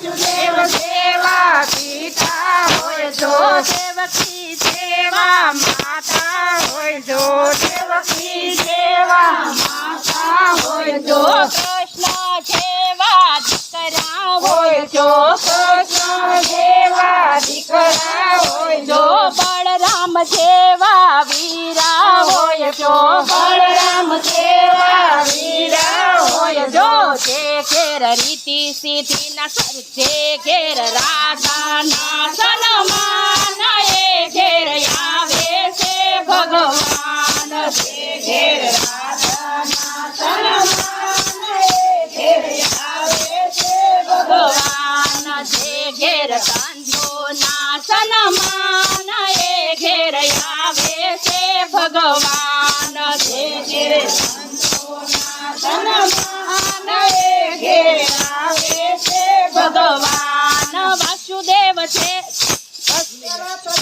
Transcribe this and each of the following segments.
વસુદેવ જેવા પિતા હોય જો, દેવકી જેવા માતા હોય જો, દેવકી જેવા માતા હોય જો, કૃષ્ણ જેવા દીકરા હોય જો, કૃષ્ણ જેવા દીકરા હોય જો, બળરામ જેવા વીરા હોય જો, બળરામ જેવા વીરા હોય જો, જે ઘેર રીતિ સિદ્ધિ ના સર, જે ઘેર રાધા ના સન્માન, એ ઘેર આવે છે ભગવાન. જે ઘેર રાધાના સન્માન, એ ઘેર આવે છે ભગવાન. જે ઘેર સંતો ના સન્માન, એ ઘેર આવે છે ભગવાન. જે ઘેર સંતોના સન્માન, એ ઘેર આવે છે ભગવાન. વાસુદેવ છે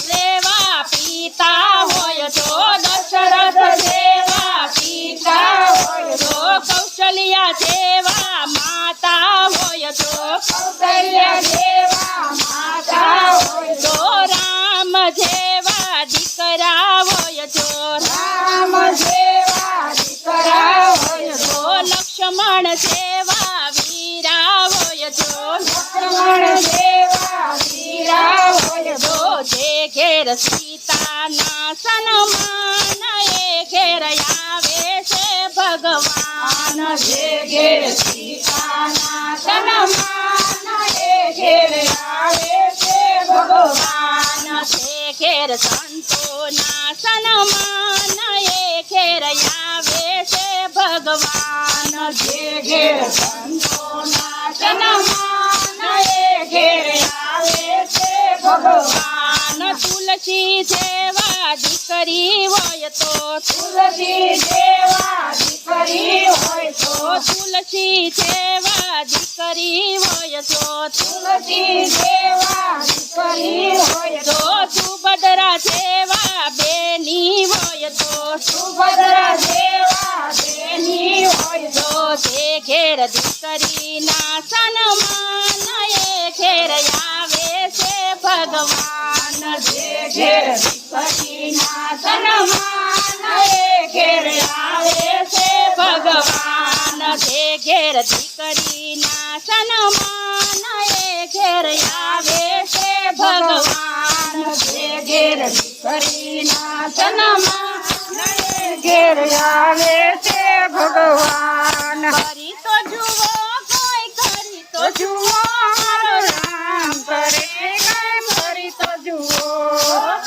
જેવા પિતા હોય તો, દશરથ જેવા પિતા હોય તો, કૌશલ્યા જેવા માતા હોય તો, કૌશલ્ય જેવા માતા હોય તો રામ જેવા દીકરા હોય તો, રામ જેવા દીકરા હોય તો લક્ષ્મણ જેવા વીરા હોય તો, લક્ષ્મણ જેવા વીરા હોય તો જે ઘેર સીતાના સન્માન, એ ઘેર આવે છે ભગવાન. જે ઘેર સીતાના સન્માન, એ ઘેર આવે છે ભગવાન. જે ઘેર સંતોના સન્માન, એ ઘેર આવે છે ભગવાન. જે ઘેર સંતોના સન્માન, એ ઘેર આવે છે ભગવાન. તુલસી જેવા દીકરી હોય તો, તુલસી જેવા દીકરી હોય તો, તુલસી જેવા દીકરી હોય તો, તુલસી જેવા દીકરી હોય તો સુભદ્રા જેવા બેની હોય તો, સુભદ્રા જેવા બેની હોય તો જે ઘેર દીકરીના સન્માન, એ ઘેર આવે છે ભગવાન. જે ઘેર દીકરીના સન્માન, એ ઘેર આવે છે ભગવાન. જે ઘેર દીકરીના સન્માન, એ ઘેર આવે છે ભગવાન. જે ઘેર દીકરીના સન્માન, એ ઘેર આવે છે ભગવાન. કરી તો જુઓ કોઈ, કરી તો જુઓ મારો રામ કરે કામ, કરી તો જુઓ,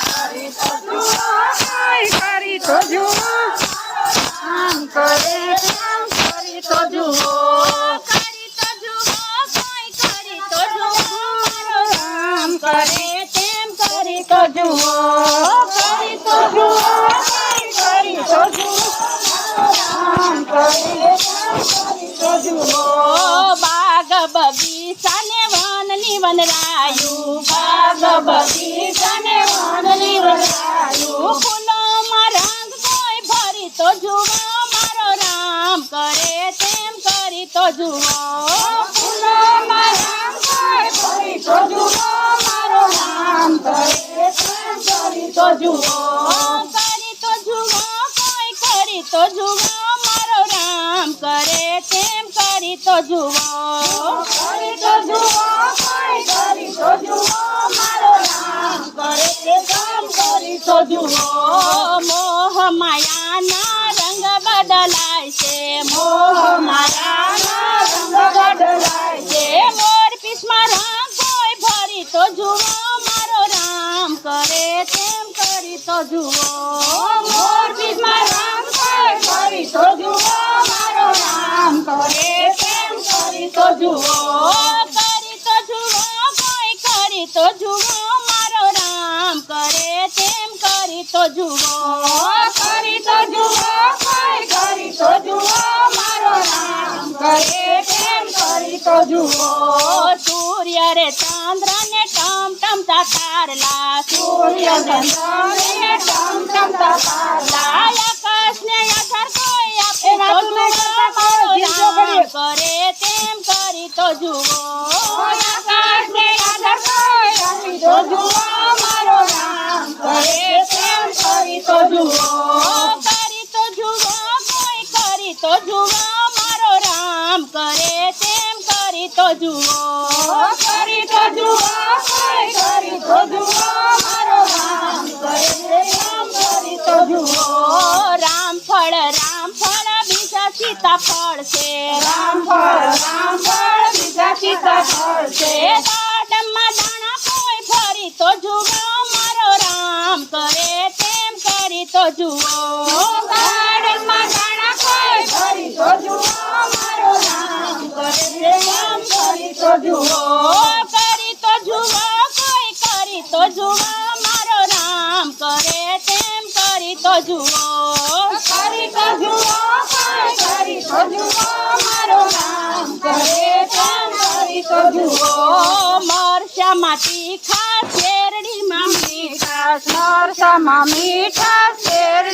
કરી તો જુઓ, કરી તો જુઓ, આમ કરે કામ, કરી તો જુઓ, કરી તો જુઓ કોઈ, કરી તો જુઓ રામ કરે તેમ કરી તો જુઓ, કરી તો જુઓ, કરી તો જુઓ, આમ કરે કામ, કરી તો જુઓ. બાગ બગીચાને વનની વનરાયું, બાગ બગીચાને વનની વનરાયું, ફૂલોમાં રંગ કોઈ ભરી તો જુઓ, મારો રામ કરે તેમ કરી તો જુઓ. ફૂલોમાં રામ કોઈ ભરી તો જુઓ, મારો રામ કરે તેમ કરી તો જુઓ, કરી તો જુઓ કોઈ, કરી તો જુઓ, મારો રામ કરે તેમ કરી તો જુઓ. કરી તો જુઓ, કોઈ કરી તો જુઓ, મારો રામ કરે તેમ કરી તો જુઓ. મોહ માયાના રંગ બદલાય છે, મોહ માયાના રંગ બદલાય છે, મોર પીછમાં રંગ કોઈ ભરી તો જુઓ, મારો રામ કરે તેમ કરી તો જુઓ. મોર પીછમાં રંગ કોઈ ભરી તો જુઓ, મારો રામ કરે તેમ કરી તો જુઓ, કરી તો જુઓ કોઈ, કરી તો જુઓ, મારો રામ કરે તેમ કરી તો જુઓ. કરી તો જુઓ, કોઈ કરી તો જુઓ, મારો રામ કરે તેમ કરી તો જુઓ. સૂર્ય રે ચંદ્ર ને ટમ ટમતા તારલા, સૂર્ય ચંદ્રને ટમટમતા તારલા, આકાશ ને આધાર કોઈ આપે તો જુઓ, મારો રામ કરે તેમ કરી તો જુઓ. આકાશ તો જુઓ કરી તો જુઓ કોઈ કરી તો જુઓ મારો રામ કરે કામ કરી તો જુઓ રામફળ બીજા સીતાફળ છે રામફળ બીજા સીતાફળ છે ગાર્ડનમાં દાણા કોઈ ફરી તો જુઓ મારો રામ કરે તેમ કરી તો જુઓ ગાર્ડનમાં દાણા કોઈ ફરી તો જુઓ મારો રામ કરે કામ કરી તો જુઓ કરી તો જુઓ કોઈ કરી તો જુઓ મારો રામ કરે તેમ કરી તો જુઓ કરી તો જુઓ કોઈ કરી તો જુઓ મારો રામ કરે કામ કરી તો જુઓ મરચામાં તીખા શેરડીમાં મીઠા મરચામાં મીઠા શેર